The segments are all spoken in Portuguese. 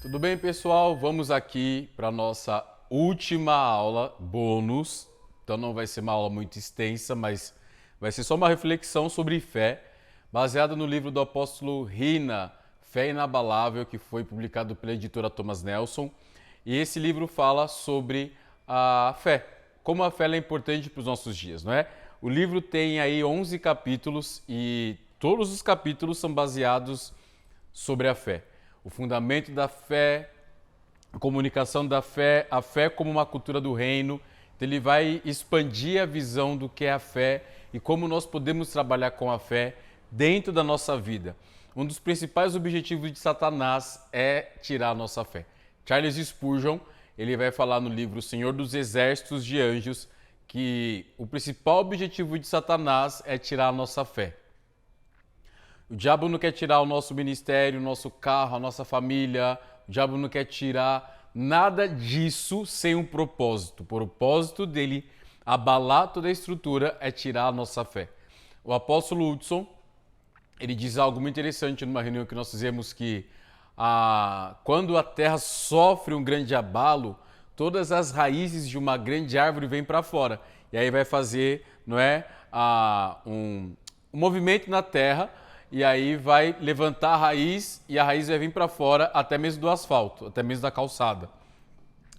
Tudo bem, pessoal? Vamos aqui para a nossa última aula bônus. Então não vai ser uma aula muito extensa, mas vai ser só uma reflexão sobre fé, baseada no livro do apóstolo Rina, Fé Inabalável, que foi publicado pela editora Thomas Nelson. E esse livro fala sobre a fé, como a fé é importante para os nossos dias, não é? O livro tem aí 11 capítulos e todos os capítulos são baseados sobre a fé. O fundamento da fé, a comunicação da fé, a fé como uma cultura do reino. Então, ele vai expandir a visão do que é a fé e como nós podemos trabalhar com a fé dentro da nossa vida. Um dos principais objetivos de Satanás é tirar a nossa fé. Charles Spurgeon, ele vai falar no livro O Senhor dos Exércitos de Anjos que o principal objetivo de Satanás é tirar a nossa fé. O diabo não quer tirar o nosso ministério, o nosso carro, a nossa família. O diabo não quer tirar nada disso sem um propósito. O propósito dele abalar toda a estrutura é tirar a nossa fé. O apóstolo Hudson, ele diz algo muito interessante numa reunião que nós fizemos que quando a terra sofre um grande abalo, todas as raízes de uma grande árvore vêm para fora. E aí vai fazer, não é, um movimento na terra. E aí vai levantar a raiz e a raiz vai vir para fora até mesmo do asfalto, até mesmo da calçada,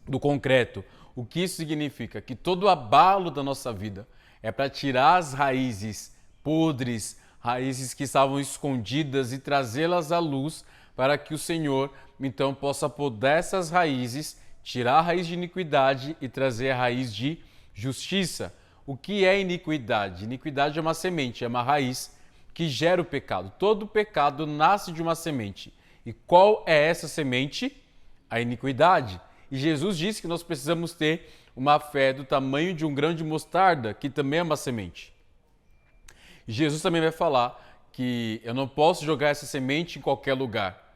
do concreto. O que isso significa? Que todo o abalo da nossa vida é para tirar as raízes podres, raízes que estavam escondidas e trazê-las à luz para que o Senhor então possa podar essas raízes, tirar a raiz de iniquidade e trazer a raiz de justiça. O que é iniquidade? Iniquidade é uma semente, é uma raiz que gera o pecado. Todo pecado nasce de uma semente. E qual é essa semente? A iniquidade. E Jesus disse que nós precisamos ter uma fé do tamanho de um grão de mostarda, que também é uma semente. E Jesus também vai falar que eu não posso jogar essa semente em qualquer lugar.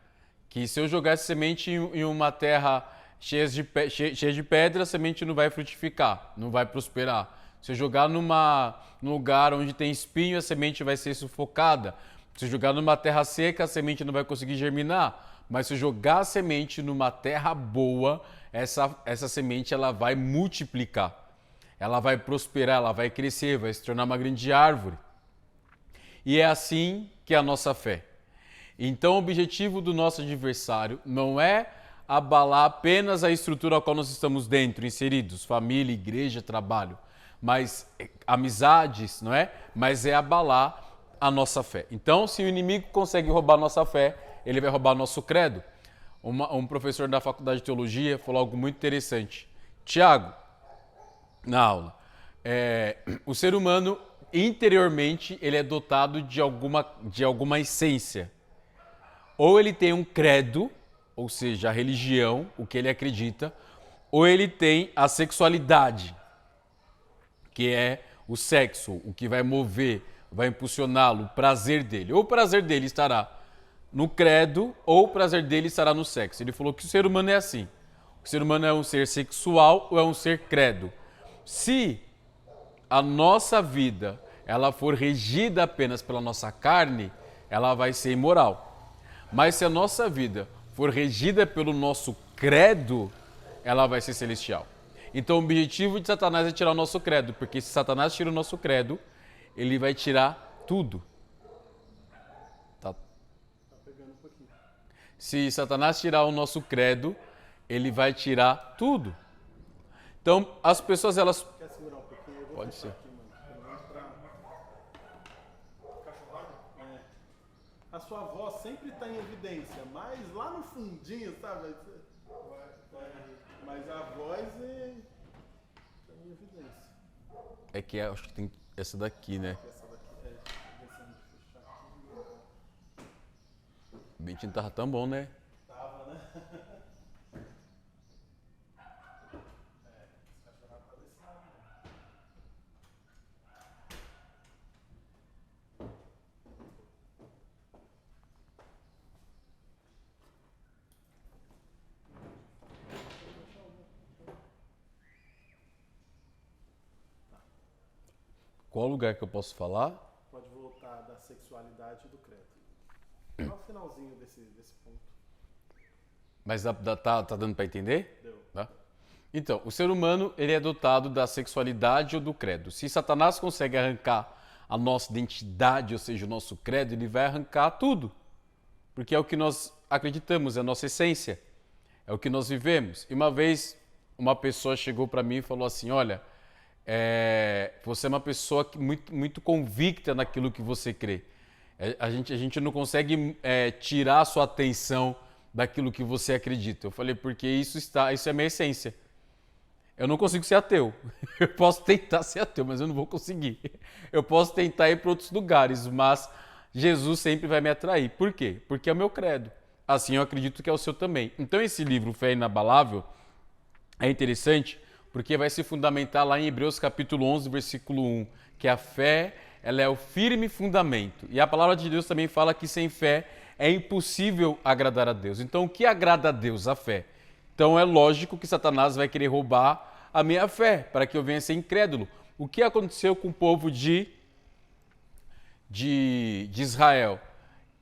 Que se eu jogar essa semente em uma terra cheia de pedra, a semente não vai frutificar, não vai prosperar. Se eu jogar num lugar onde tem espinho, a semente vai ser sufocada. Se eu jogar numa terra seca, a semente não vai conseguir germinar. Mas se eu jogar a semente numa terra boa, essa semente ela vai multiplicar. Ela vai prosperar, ela vai crescer, vai se tornar uma grande árvore. E é assim que é a nossa fé. Então, o objetivo do nosso adversário não é abalar apenas a estrutura a qual nós estamos dentro, inseridos, família, igreja, trabalho, mas amizades, não é? Mas é abalar a nossa fé. Então, se o inimigo consegue roubar a nossa fé, ele vai roubar nosso credo. Um professor da faculdade de teologia falou algo muito interessante. Tiago, na aula, o ser humano, interiormente, ele é dotado de alguma essência. Ou ele tem um credo, ou seja, a religião, o que ele acredita, ou ele tem a sexualidade, que é o sexo, o que vai mover, vai impulsioná-lo, o prazer dele. Ou o prazer dele estará no credo, ou o prazer dele estará no sexo. Ele falou que o ser humano é assim. O ser humano é um ser sexual ou é um ser credo. Se a nossa vida ela for regida apenas pela nossa carne, ela vai ser imoral. Mas se a nossa vida for regida pelo nosso credo, ela vai ser celestial. Então o objetivo de Satanás é tirar o nosso credo, porque se Satanás tira o nosso credo, ele vai tirar tudo. Tá pegando um pouquinho. Se Satanás tirar o nosso credo, ele vai tirar tudo. Então as pessoas elas... Quer segurar um pouquinho? Eu vou Pode ser. aqui, mano. Pelo menos pra... Cachorrada? É. A sua voz sempre tá em evidência, mas lá no fundinho, sabe? Mas a voz tá em evidência. É que acho que tem essa daqui, né? Essa daqui deixa eu fechar aqui. O Bentinho tava tão bom, né? Tava, né? Esse cachorrado tá desse lado, né? Qual lugar que eu posso falar? Pode voltar da sexualidade e do credo. Só o finalzinho desse ponto. Mas tá dando para entender? Deu. Tá? Então, o ser humano ele é dotado da sexualidade ou do credo. Se Satanás consegue arrancar a nossa identidade, ou seja, o nosso credo, ele vai arrancar tudo. Porque é o que nós acreditamos, é a nossa essência, é o que nós vivemos. E uma vez uma pessoa chegou para mim e falou assim, olha, você é uma pessoa muito convicta naquilo que você crê. A gente não consegue tirar a sua atenção daquilo que você acredita. Eu falei, porque isso é a minha essência. Eu não consigo ser ateu. Eu posso tentar ser ateu, mas eu não vou conseguir. Eu posso tentar ir para outros lugares, mas Jesus sempre vai me atrair. Por quê? Porque é o meu credo. Assim eu acredito que é o seu também. Então esse livro, Fé Inabalável, é interessante porque vai se fundamentar lá em Hebreus capítulo 11, versículo 1, que a fé ela é o firme fundamento. E a palavra de Deus também fala que sem fé é impossível agradar a Deus. Então o que agrada a Deus? A fé. Então é lógico que Satanás vai querer roubar a minha fé, para que eu venha a ser incrédulo. O que aconteceu com o povo de Israel?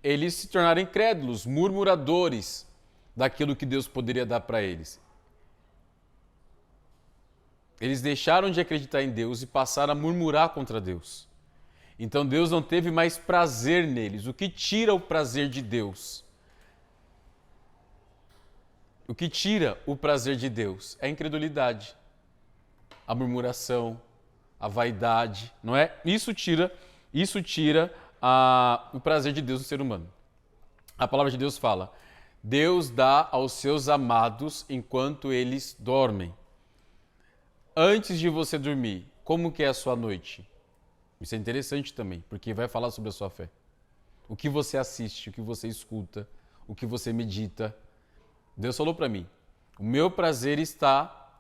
Eles se tornaram incrédulos, murmuradores daquilo que Deus poderia dar para eles. Eles deixaram de acreditar em Deus e passaram a murmurar contra Deus. Então Deus não teve mais prazer neles. O que tira o prazer de Deus? O que tira o prazer de Deus é a incredulidade, a murmuração, a vaidade, não é? Isso tira o prazer de Deus no ser humano. A palavra de Deus fala, Deus dá aos seus amados enquanto eles dormem. Antes de você dormir, como que é a sua noite? Isso é interessante também, porque vai falar sobre a sua fé. O que você assiste, o que você escuta, o que você medita. Deus falou para mim, o meu prazer está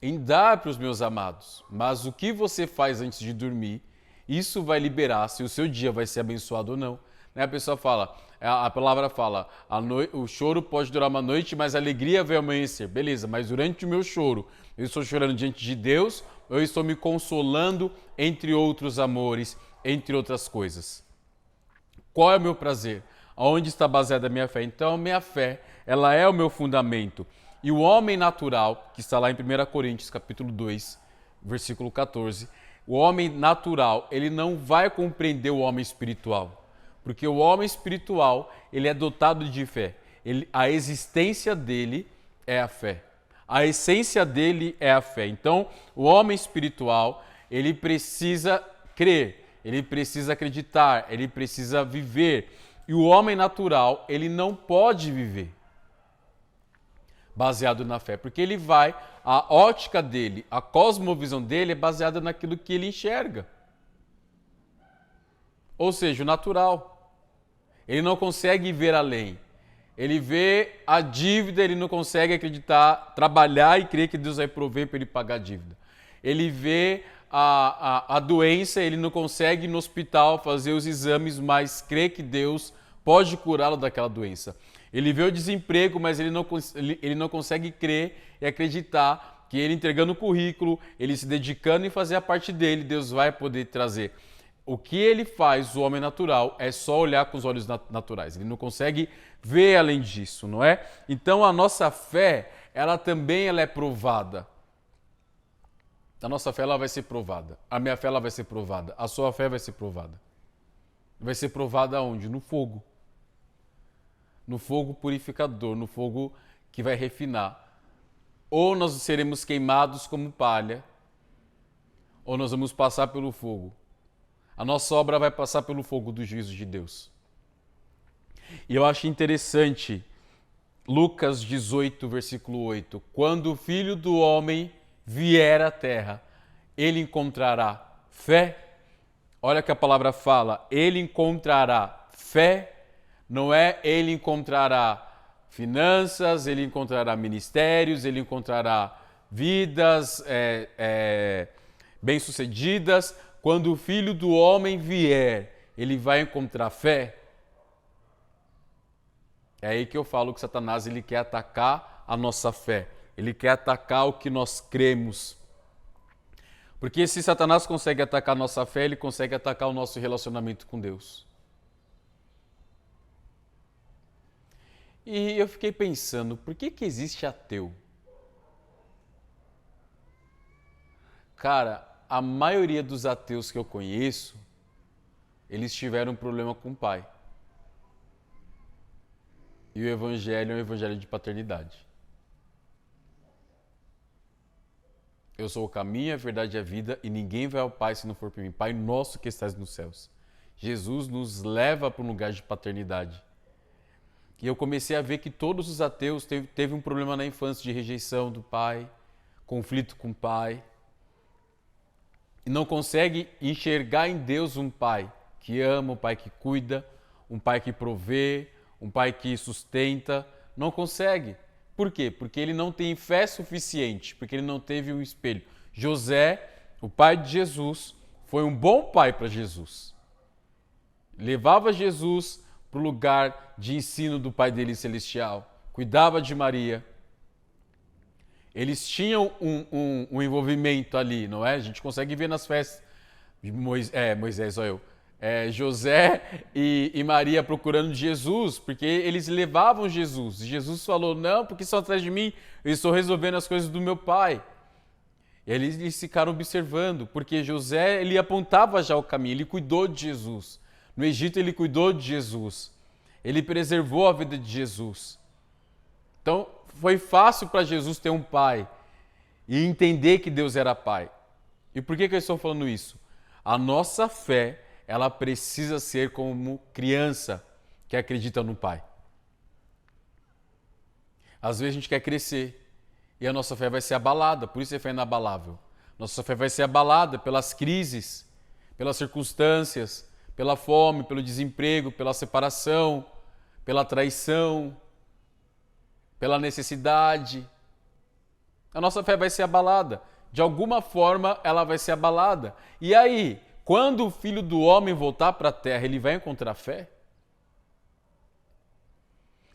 em dar para os meus amados, mas o que você faz antes de dormir, isso vai liberar se o seu dia vai ser abençoado ou não. A pessoa fala, a palavra fala, o choro pode durar uma noite, mas a alegria vai amanhecer. Beleza, mas durante o meu choro, eu estou chorando diante de Deus, eu estou me consolando entre outros amores, entre outras coisas. Qual é o meu prazer? Aonde está baseada a minha fé? Então, a minha fé, ela é o meu fundamento. E o homem natural, que está lá em 1 Coríntios, capítulo 2, versículo 14, o homem natural, ele não vai compreender o homem espiritual. Porque o homem espiritual, ele é dotado de fé. A existência dele é a fé. A essência dele é a fé. Então, o homem espiritual, ele precisa crer, ele precisa acreditar, ele precisa viver. E o homem natural, ele não pode viver baseado na fé, porque a ótica dele, a cosmovisão dele é baseada naquilo que ele enxerga. Ou seja, o natural. Ele não consegue ver além. Ele vê a dívida, ele não consegue acreditar, trabalhar e crer que Deus vai prover para ele pagar a dívida. Ele vê a doença, ele não consegue ir no hospital fazer os exames, mas crê que Deus pode curá-lo daquela doença. Ele vê o desemprego, mas ele não consegue crer e acreditar que ele entregando o currículo, ele se dedicando em fazer a parte dele, Deus vai poder trazer. O que ele faz, o homem natural, é só olhar com os olhos naturais. Ele não consegue ver além disso, não é? Então a nossa fé, ela é provada. A nossa fé ela vai ser provada. A minha fé ela vai ser provada. A sua fé vai ser provada. Vai ser provada onde? No fogo. No fogo purificador, no fogo que vai refinar. Ou nós seremos queimados como palha, ou nós vamos passar pelo fogo. A nossa obra vai passar pelo fogo do juízo de Deus. E eu acho interessante Lucas 18, versículo 8. Quando o Filho do Homem vier à terra, ele encontrará fé? Olha que a palavra fala, ele encontrará fé, não é ele encontrará finanças, ele encontrará ministérios, ele encontrará vidas bem-sucedidas. Quando o Filho do Homem vier, ele vai encontrar fé? É aí que eu falo que Satanás ele quer atacar a nossa fé. Ele quer atacar o que nós cremos. Porque se Satanás consegue atacar a nossa fé, ele consegue atacar o nosso relacionamento com Deus. E eu fiquei pensando, por que existe ateu? Cara, a maioria dos ateus que eu conheço, eles tiveram um problema com o pai. E o evangelho é um evangelho de paternidade. Eu sou o caminho, a verdade e a vida, e ninguém vai ao Pai se não for por mim. Pai nosso que estás nos céus. Jesus nos leva para um lugar de paternidade. E eu comecei a ver que todos os ateus teve um problema na infância de rejeição do pai, conflito com o pai. E não consegue enxergar em Deus um pai que ama, um pai que cuida, um pai que provê, um pai que sustenta. Não consegue. Por quê? Porque ele não tem fé suficiente, porque ele não teve um espelho. José, o pai de Jesus, foi um bom pai para Jesus. Levava Jesus para o lugar de ensino do pai dele celestial, cuidava de Maria. Eles tinham um envolvimento ali, não é? A gente consegue ver nas festas de José e Maria procurando Jesus, porque eles levavam Jesus. E Jesus falou, não, porque estão atrás de mim, eu estou resolvendo as coisas do meu pai. E eles ficaram observando, porque José, ele apontava já o caminho, ele cuidou de Jesus. No Egito ele cuidou de Jesus. Ele preservou a vida de Jesus. Então, foi fácil para Jesus ter um pai e entender que Deus era pai. E por que eu estou falando isso? A nossa fé, ela precisa ser como criança que acredita no pai. Às vezes a gente quer crescer e a nossa fé vai ser abalada, por isso é fé inabalável. Nossa fé vai ser abalada pelas crises, pelas circunstâncias, pela fome, pelo desemprego, pela separação, pela traição, pela necessidade. A nossa fé vai ser abalada. De alguma forma, ela vai ser abalada. E aí, quando o Filho do Homem voltar para a terra, ele vai encontrar fé?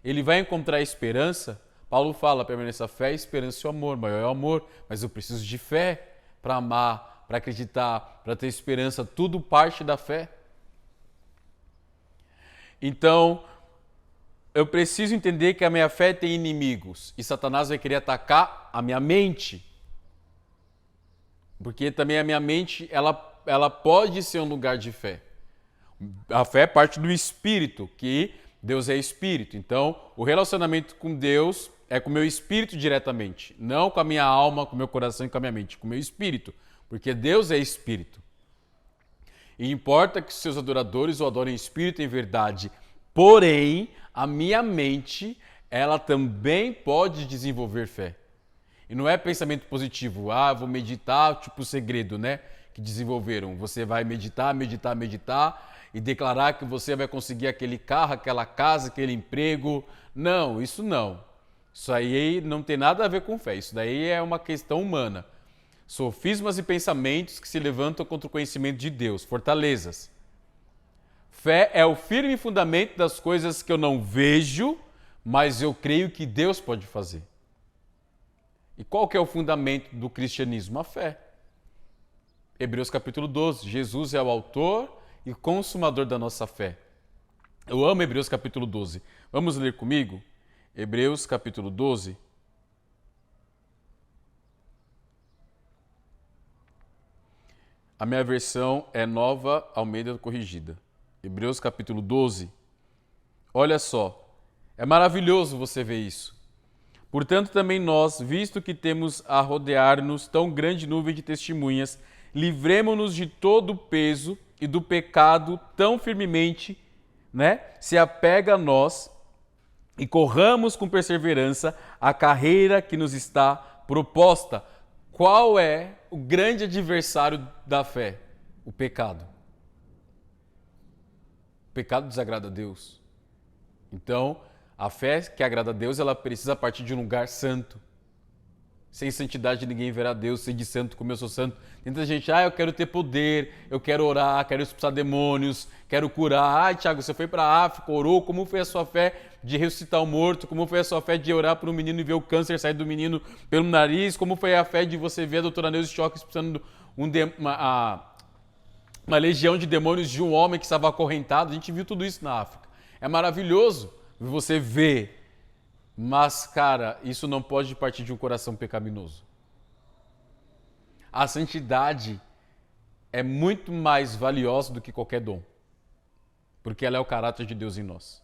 Ele vai encontrar esperança? Paulo fala, permaneça a fé, esperança e o amor. Maior é o amor, mas eu preciso de fé para amar, para acreditar, para ter esperança. Tudo parte da fé. Então, eu preciso entender que a minha fé tem inimigos e Satanás vai querer atacar a minha mente. Porque também a minha mente, ela pode ser um lugar de fé. A fé parte do espírito, que Deus é espírito. Então, o relacionamento com Deus é com o meu espírito diretamente, não com a minha alma, com o meu coração e com a minha mente, com o meu espírito, porque Deus é espírito. E importa que os seus adoradores o adorem em espírito e em verdade. Porém, a minha mente, ela também pode desenvolver fé. E não é pensamento positivo, vou meditar, tipo o segredo, né? Que desenvolveram. Você vai meditar, meditar, meditar e declarar que você vai conseguir aquele carro, aquela casa, aquele emprego. Não, isso não. Isso aí não tem nada a ver com fé. Isso daí é uma questão humana. Sofismas e pensamentos que se levantam contra o conhecimento de Deus, fortalezas. Fé é o firme fundamento das coisas que eu não vejo, mas eu creio que Deus pode fazer. E qual que é o fundamento do cristianismo? A fé. Hebreus capítulo 12. Jesus é o autor e consumador da nossa fé. Eu amo Hebreus capítulo 12. Vamos ler comigo? Hebreus capítulo 12. A minha versão é Nova Almeida Corrigida. Hebreus capítulo 12. Olha só, é maravilhoso você ver isso. Portanto, também nós, visto que temos a rodear-nos tão grande nuvem de testemunhas, livremo-nos de todo o peso e do pecado tão firmemente, se apega a nós e corramos com perseverança a carreira que nos está proposta. Qual é o grande adversário da fé? O pecado. O pecado desagrada a Deus. Então, a fé que agrada a Deus, ela precisa partir de um lugar santo. Sem santidade ninguém verá Deus, ser de santo como eu sou santo. Tem muita gente, eu quero ter poder, eu quero orar, quero expulsar demônios, quero curar. Tiago, você foi para a África, orou, como foi a sua fé de ressuscitar o morto? Como foi a sua fé de orar para um menino e ver o câncer sair do menino pelo nariz? Como foi a fé de você ver a doutora Neuza Schock expulsando uma legião de demônios de um homem que estava acorrentado? A gente viu tudo isso na África. É maravilhoso você ver Mas, cara, isso não pode partir de um coração pecaminoso. A santidade é muito mais valiosa do que qualquer dom, porque ela é o caráter de Deus em nós.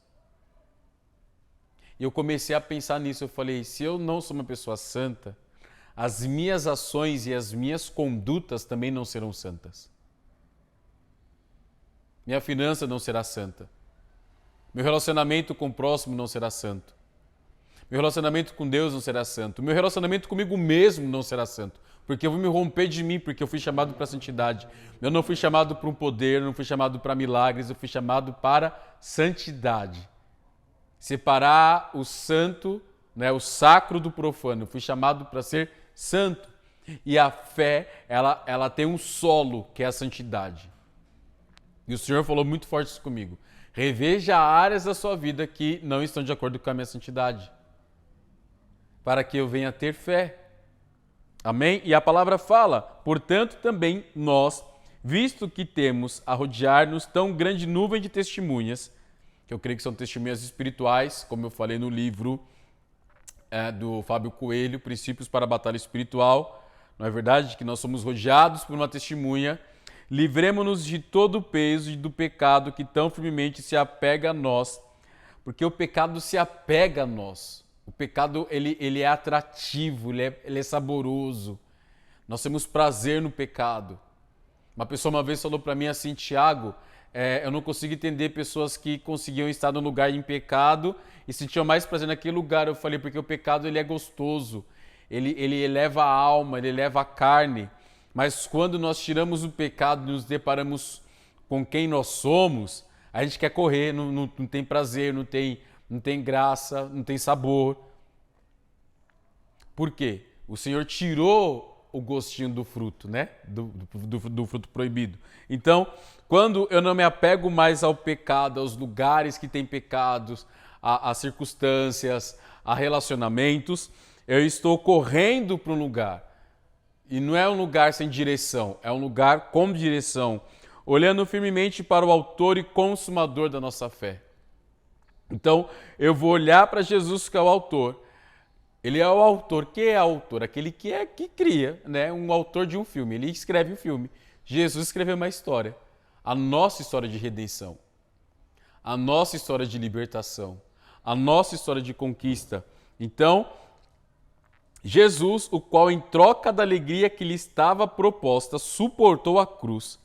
E eu comecei a pensar nisso, eu falei, se eu não sou uma pessoa santa, as minhas ações e as minhas condutas também não serão santas. Minha finança não será santa. Meu relacionamento com o próximo não será santo. Meu relacionamento com Deus não será santo. Meu relacionamento comigo mesmo não será santo. Porque eu vou me romper de mim, porque eu fui chamado para a santidade. Eu não fui chamado para um poder, eu não fui chamado para milagres, eu fui chamado para santidade. Separar o santo, né, o sacro do profano. Eu fui chamado para ser santo. E a fé, ela tem um solo, que é a santidade. E o Senhor falou muito forte isso comigo. Reveja áreas da sua vida que não estão de acordo com a minha santidade, para que eu venha ter fé. Amém? E a palavra fala, portanto também nós, visto que temos a rodear-nos tão grande nuvem de testemunhas, que eu creio que são testemunhas espirituais, como eu falei no livro do Fábio Coelho, Princípios para a Batalha Espiritual, não é verdade? Que nós somos rodeados por uma testemunha, livremo-nos de todo o peso e do pecado que tão firmemente se apega a nós, porque o pecado se apega a nós. O pecado, ele é atrativo, ele é saboroso. Nós temos prazer no pecado. Uma pessoa uma vez falou para mim assim, Tiago, eu não consigo entender pessoas que conseguiam estar num lugar em pecado e sentiam mais prazer naquele lugar. Eu falei, porque o pecado ele é gostoso, ele eleva a alma, ele eleva a carne. Mas quando nós tiramos o pecado e nos deparamos com quem nós somos, a gente quer correr, não tem prazer, não tem graça, não tem sabor. Por quê? O Senhor tirou o gostinho do fruto, né? Do fruto proibido. Então, quando eu não me apego mais ao pecado, aos lugares que têm pecados, a circunstâncias, a relacionamentos, eu estou correndo para um lugar. E não é um lugar sem direção, é um lugar com direção, olhando firmemente para o autor e consumador da nossa fé. Então, eu vou olhar para Jesus, que é o autor. Ele é o autor. Quem é autor? Aquele que cria, né? Um autor de um filme. Ele escreve um filme. Jesus escreveu uma história. A nossa história de redenção. A nossa história de libertação. A nossa história de conquista. Então, Jesus, o qual em troca da alegria que lhe estava proposta, suportou a cruz,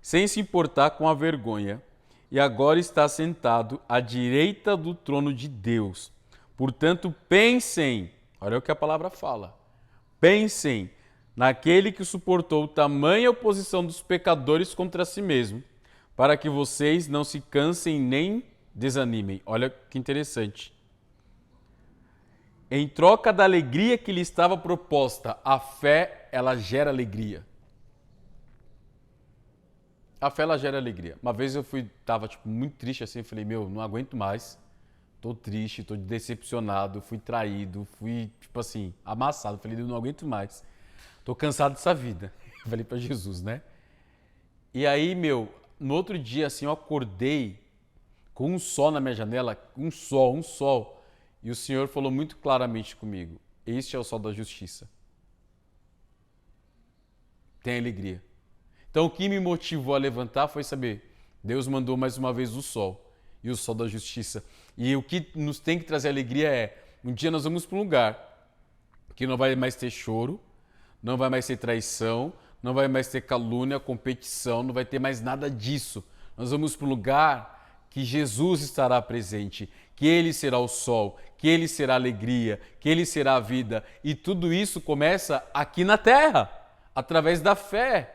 sem se importar com a vergonha, e agora está sentado à direita do trono de Deus. Portanto, pensem, olha o que a palavra fala, pensem naquele que suportou tamanha oposição dos pecadores contra si mesmo, para que vocês não se cansem nem desanimem. Olha que interessante. Em troca da alegria que lhe estava proposta, a fé, ela gera alegria. A fé, ela gera alegria. Uma vez eu estava muito triste assim, eu falei, não aguento mais, tô triste, tô decepcionado, fui traído, fui, amassado. Eu falei, eu não aguento mais, tô cansado dessa vida. Eu falei para Jesus, né? E aí, no outro dia, assim, eu acordei com um sol na minha janela, um sol. E o Senhor falou muito claramente comigo, este é o sol da justiça. Tem alegria. Então o que me motivou a levantar foi saber, Deus mandou mais uma vez o sol, e o sol da justiça. E o que nos tem que trazer alegria é, um dia nós vamos para um lugar que não vai mais ter choro, não vai mais ter traição, não vai mais ter calúnia, competição, não vai ter mais nada disso. Nós vamos para um lugar que Jesus estará presente, que Ele será o sol, que Ele será a alegria, que Ele será a vida. E tudo isso começa aqui na terra, através da fé.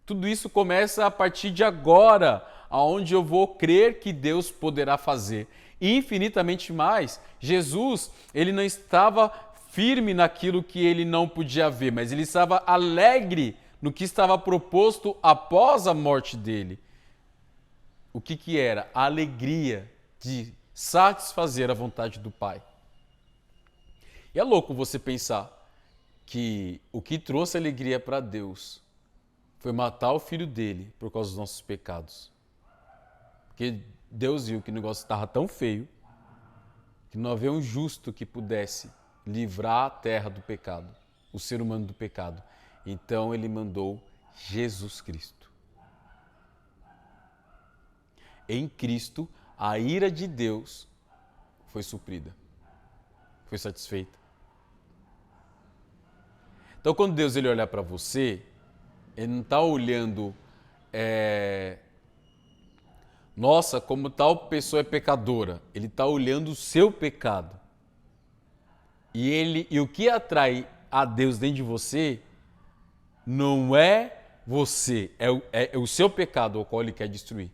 Tudo isso começa a partir de agora, aonde eu vou crer que Deus poderá fazer. E infinitamente mais, Jesus, Ele não estava firme naquilo que Ele não podia ver, mas Ele estava alegre no que estava proposto após a morte dEle. O que era? A alegria de satisfazer a vontade do Pai. E é louco você pensar que o que trouxe alegria para Deus foi matar o filho dele por causa dos nossos pecados. Porque Deus viu que o negócio estava tão feio que não havia um justo que pudesse livrar a terra do pecado, o ser humano do pecado. Então ele mandou Jesus Cristo. Em Cristo, a ira de Deus foi suprida, foi satisfeita. Então, quando Deus ele olhar para você, ele não está olhando, nossa, como tal pessoa é pecadora. Ele está olhando o seu pecado. E o que atrai a Deus dentro de você não é você, é o seu pecado ao qual ele quer destruir,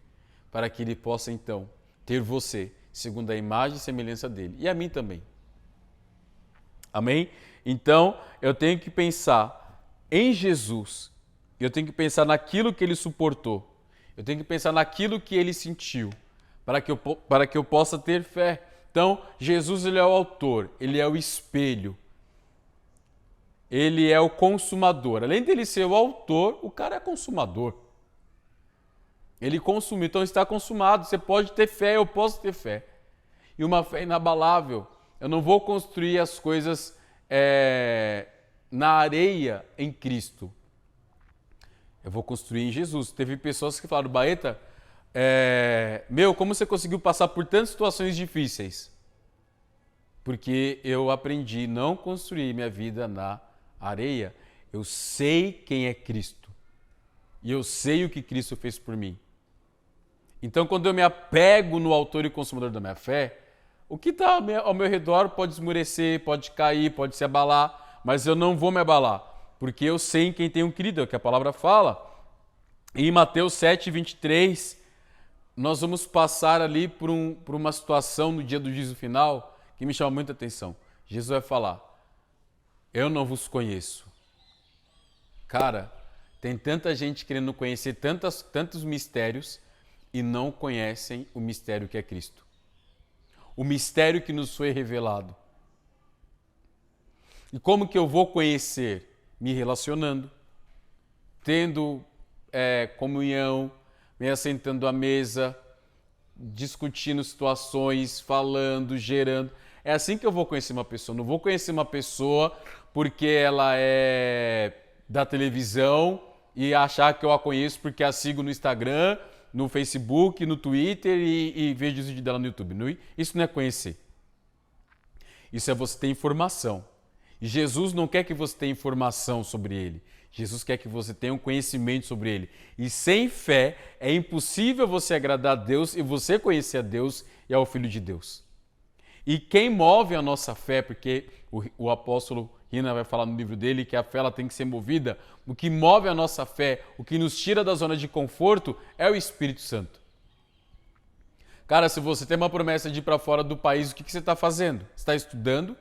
para que ele possa então ter você segundo a imagem e semelhança dele, e a mim também. Amém? Então, eu tenho que pensar em Jesus, eu tenho que pensar naquilo que ele suportou, eu tenho que pensar naquilo que ele sentiu, para que eu possa ter fé. Então, Jesus ele é o autor, ele é o espelho, ele é o consumador. Além dele ser o autor, o cara é consumador. Ele consumiu, então está consumado. Você pode ter fé, eu posso ter fé. E uma fé inabalável. Eu não vou construir as coisas na areia em Cristo. Eu vou construir em Jesus. Teve pessoas que falaram, Baeta, como você conseguiu passar por tantas situações difíceis? Porque eu aprendi a não construir minha vida na areia. Eu sei quem é Cristo. E eu sei o que Cristo fez por mim. Então, quando eu me apego no autor e consumador da minha fé, o que está ao meu redor pode esmurecer, pode cair, pode se abalar, mas eu não vou me abalar, porque eu sei em quem tenho crido, é o que a palavra fala. E em Mateus 7, 23, nós vamos passar ali por uma situação no dia do juízo final que me chama muita atenção. Jesus vai falar, eu não vos conheço. Cara, tem tanta gente querendo conhecer tantos mistérios e não conhecem o mistério que é Cristo. O mistério que nos foi revelado. E como que eu vou conhecer? Me relacionando, tendo comunhão, me assentando à mesa, discutindo situações, falando, gerando. É assim que eu vou conhecer uma pessoa. Não vou conhecer uma pessoa porque ela é da televisão e achar que eu a conheço porque a sigo no Instagram, no Facebook, no Twitter e vejo os vídeos dela no YouTube. Isso não é conhecer. Isso é você ter informação. E Jesus não quer que você tenha informação sobre ele. Jesus quer que você tenha um conhecimento sobre ele. E sem fé é impossível você agradar a Deus e você conhecer a Deus e ao Filho de Deus. E quem move a nossa fé, porque o apóstolo Rina vai falar no livro dele que a fé ela tem que ser movida, o que move a nossa fé, o que nos tira da zona de conforto é o Espírito Santo. Cara, se você tem uma promessa de ir para fora do país, o que você está fazendo? Você está estudando?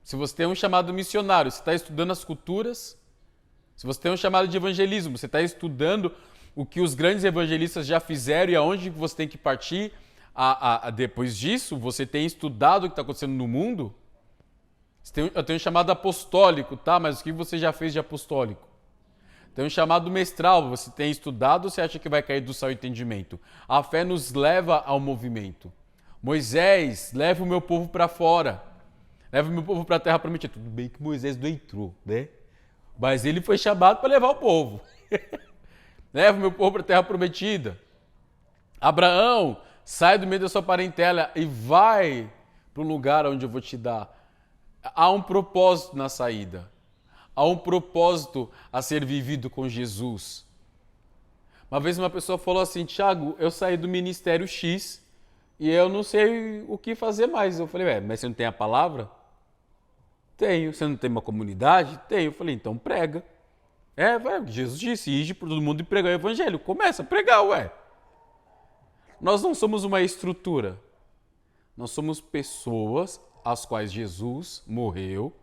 Se você tem um chamado missionário, você está estudando as culturas? Se você tem um chamado de evangelismo, você está estudando o que os grandes evangelistas já fizeram e aonde você tem que partir? Depois disso, você tem estudado o que está acontecendo no mundo? Eu tenho um chamado apostólico, tá? Mas o que você já fez de apostólico? Tem um chamado mestral, você tem estudado ou você acha que vai cair do céu o entendimento? A fé nos leva ao movimento. Moisés, leva o meu povo para fora. Leva o meu povo para a terra prometida. Tudo bem que Moisés não entrou, né? Mas ele foi chamado para levar o povo. Leva o meu povo para a terra prometida. Abraão, sai do meio da sua parentela e vai para o lugar onde eu vou te dar. Há um propósito na saída. Há um propósito a ser vivido com Jesus. Uma vez uma pessoa falou assim, Thiago, eu saí do ministério X e eu não sei o que fazer mais. Eu falei, mas você não tem a palavra? Tenho. Você não tem uma comunidade? Tenho. Eu falei, então prega. Jesus disse, ide por todo mundo e pregar o evangelho. Começa a pregar, Nós não somos uma estrutura. Nós somos pessoas às quais Jesus morreu,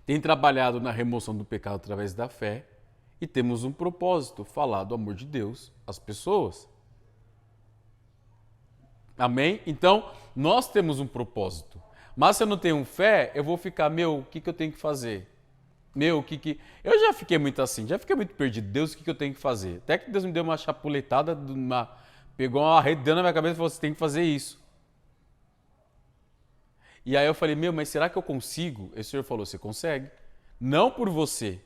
tem trabalhado na remoção do pecado através da fé e temos um propósito, falar do amor de Deus às pessoas. Amém? Então, nós temos um propósito. Mas se eu não tenho fé, eu vou ficar, o que eu tenho que fazer? Eu já fiquei muito assim, já fiquei muito perdido. Deus, o que eu tenho que fazer? Até que Deus me deu uma chapuletada de uma pegou uma arredando na minha cabeça e falou, você tem que fazer isso. E aí eu falei, mas será que eu consigo? E o Senhor falou, você consegue. Não por você,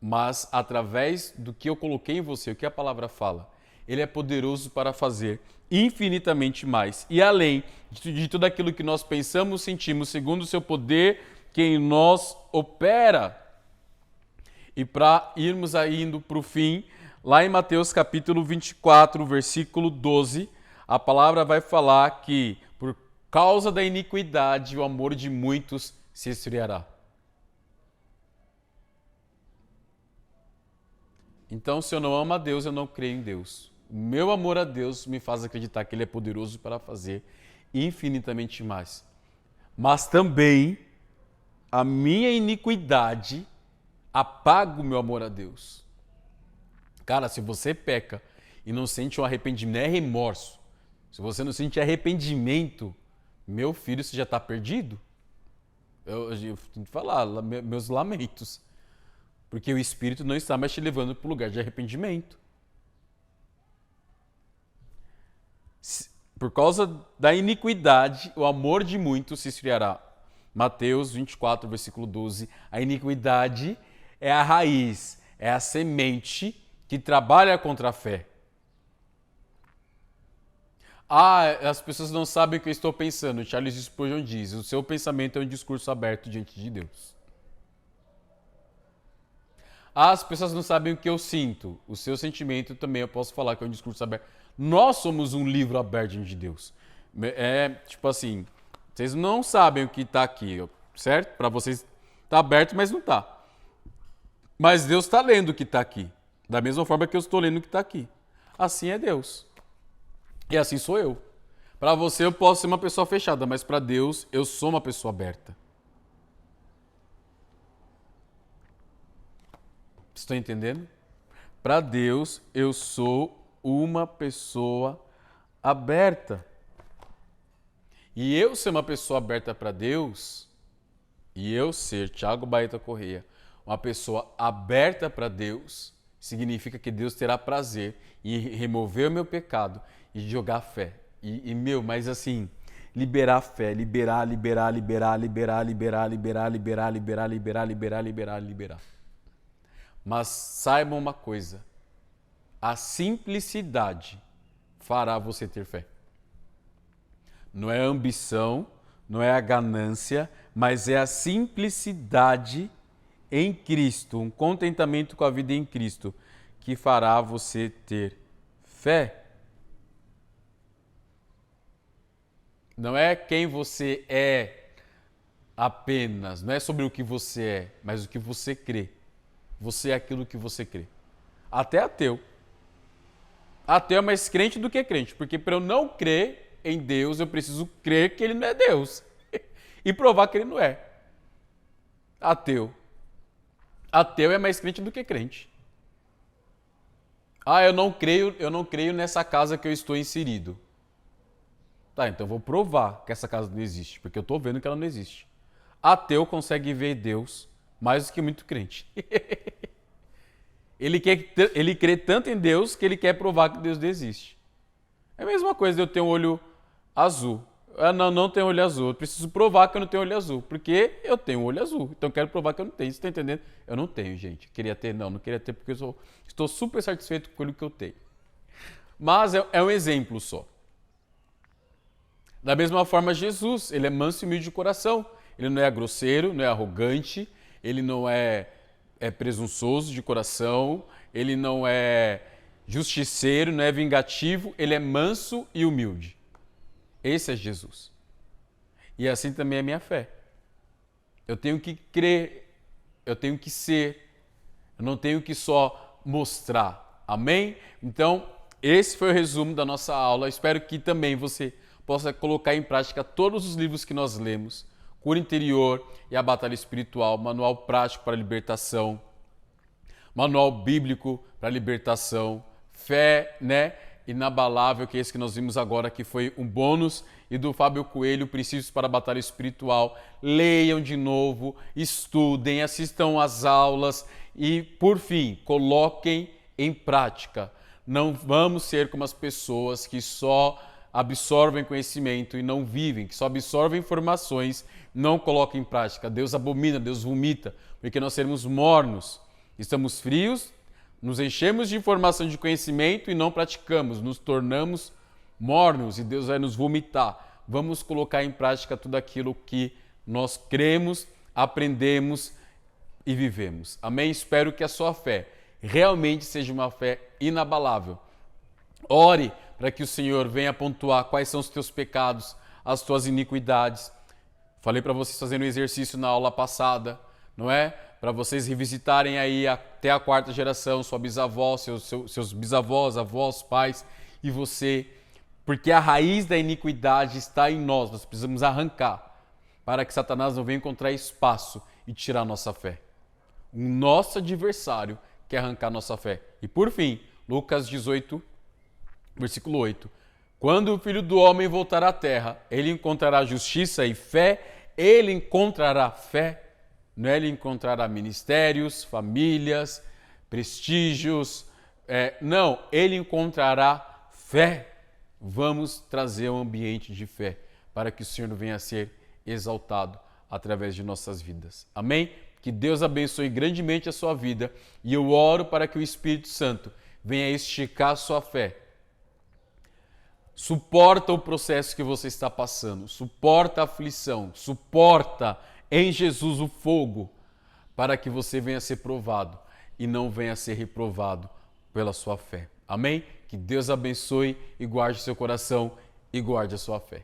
mas através do que eu coloquei em você, o que a palavra fala. Ele é poderoso para fazer infinitamente mais e além de tudo aquilo que nós pensamos, sentimos, segundo o seu poder que em nós opera. E para irmos indo para o fim, lá em Mateus capítulo 24, versículo 12, a palavra vai falar que por causa da iniquidade o amor de muitos se esfriará. Então, se eu não amo a Deus, eu não creio em Deus. O meu amor a Deus me faz acreditar que Ele é poderoso para fazer infinitamente mais. Mas também a minha iniquidade apaga o meu amor a Deus. Cara, se você peca e não sente um arrependimento, não é remorso. Se você não sente arrependimento, meu filho, você já está perdido. Eu tenho que falar, meus lamentos. Porque o Espírito não está mais te levando para o lugar de arrependimento. Por causa da iniquidade, o amor de muitos se esfriará. Mateus 24, versículo 12. A iniquidade é a raiz, é a semente que trabalha contra a fé. As pessoas não sabem o que eu estou pensando. Charles Spurgeon diz, o seu pensamento é um discurso aberto diante de Deus. As pessoas não sabem o que eu sinto. O seu sentimento também eu posso falar que é um discurso aberto. Nós somos um livro aberto diante de Deus. É tipo assim, vocês não sabem o que está aqui, certo? Para vocês está aberto, mas não está. Mas Deus está lendo o que está aqui. Da mesma forma que eu estou lendo o que está aqui. Assim é Deus. E assim sou eu. Para você eu posso ser uma pessoa fechada, mas para Deus eu sou uma pessoa aberta. Estão entendendo? Para Deus, eu sou uma pessoa aberta. E eu ser uma pessoa aberta para Deus, e eu ser, Thiago Baeta Correia, uma pessoa aberta para Deus, significa que Deus terá prazer em remover o meu pecado e jogar fé. Mas assim, liberar fé, liberar. Mas saibam uma coisa, a simplicidade fará você ter fé. Não é a ambição, não é a ganância, mas é a simplicidade em Cristo, um contentamento com a vida em Cristo, que fará você ter fé. Não é quem você é apenas, não é sobre o que você é, mas o que você crê. Você é aquilo que você crê. Até ateu. Ateu é mais crente do que crente, porque para eu não crer em Deus, eu preciso crer que Ele não é Deus e provar que Ele não é. Ateu. Ateu é mais crente do que crente. Eu não creio nessa casa que eu estou inserido. Tá, então eu vou provar que essa casa não existe, porque eu estou vendo que ela não existe. Ateu consegue ver Deus mais do que muito crente. Ele crê tanto em Deus que ele quer provar que Deus existe. É a mesma coisa de eu ter um olho azul. Não tenho olho azul. Eu preciso provar que eu não tenho olho azul, porque eu tenho um olho azul. Então eu quero provar que eu não tenho. Você está entendendo? Eu não tenho, gente. Queria ter? Não queria ter porque eu estou super satisfeito com o que eu tenho. Mas é um exemplo só. Da mesma forma, Jesus, ele é manso e humilde de coração. Ele não é grosseiro, não é arrogante, ele não é presunçoso de coração, ele não é justiceiro, não é vingativo, ele é manso e humilde. Esse é Jesus. E assim também é a minha fé. Eu tenho que crer, eu tenho que ser, eu não tenho que só mostrar. Amém? Então, esse foi o resumo da nossa aula. Espero que também você possa colocar em prática todos os livros que nós lemos. Cura Interior e a Batalha Espiritual, Manual Prático para a Libertação, Manual Bíblico para a Libertação, Fé, Inabalável, que é esse que nós vimos agora, que foi um bônus, e do Fábio Coelho, Princípios para a Batalha Espiritual. Leiam de novo, estudem, assistam às aulas e, por fim, coloquem em prática. Não vamos ser como as pessoas que só absorvem conhecimento e não vivem, que só absorvem informações e não colocam em prática. Deus abomina, Deus vomita, porque nós seremos mornos. Estamos frios, nos enchemos de informação de conhecimento e não praticamos, nos tornamos mornos e Deus vai nos vomitar. Vamos colocar em prática tudo aquilo que nós cremos, aprendemos e vivemos. Amém? Espero que a sua fé realmente seja uma fé inabalável. Ore para que o Senhor venha pontuar quais são os teus pecados, as tuas iniquidades. Falei para vocês fazerem um exercício na aula passada, não é? Para vocês revisitarem aí até a 4ª geração, sua bisavó, seus bisavós, avós, pais e você, porque a raiz da iniquidade está em nós precisamos arrancar para que Satanás não venha encontrar espaço e tirar nossa fé. O nosso adversário quer arrancar nossa fé. E por fim, Lucas 18, versículo 8. Quando o Filho do Homem voltar à terra, ele encontrará justiça e fé, ele encontrará fé, não é? Ele encontrará ministérios, famílias, prestígios, não, ele encontrará fé. Vamos trazer um ambiente de fé para que o Senhor venha a ser exaltado através de nossas vidas. Amém? Que Deus abençoe grandemente a sua vida e eu oro para que o Espírito Santo venha esticar a sua fé. Suporta o processo que você está passando, suporta a aflição, suporta em Jesus o fogo para que você venha a ser provado e não venha a ser reprovado pela sua fé. Amém? Que Deus abençoe e guarde seu coração e guarde a sua fé.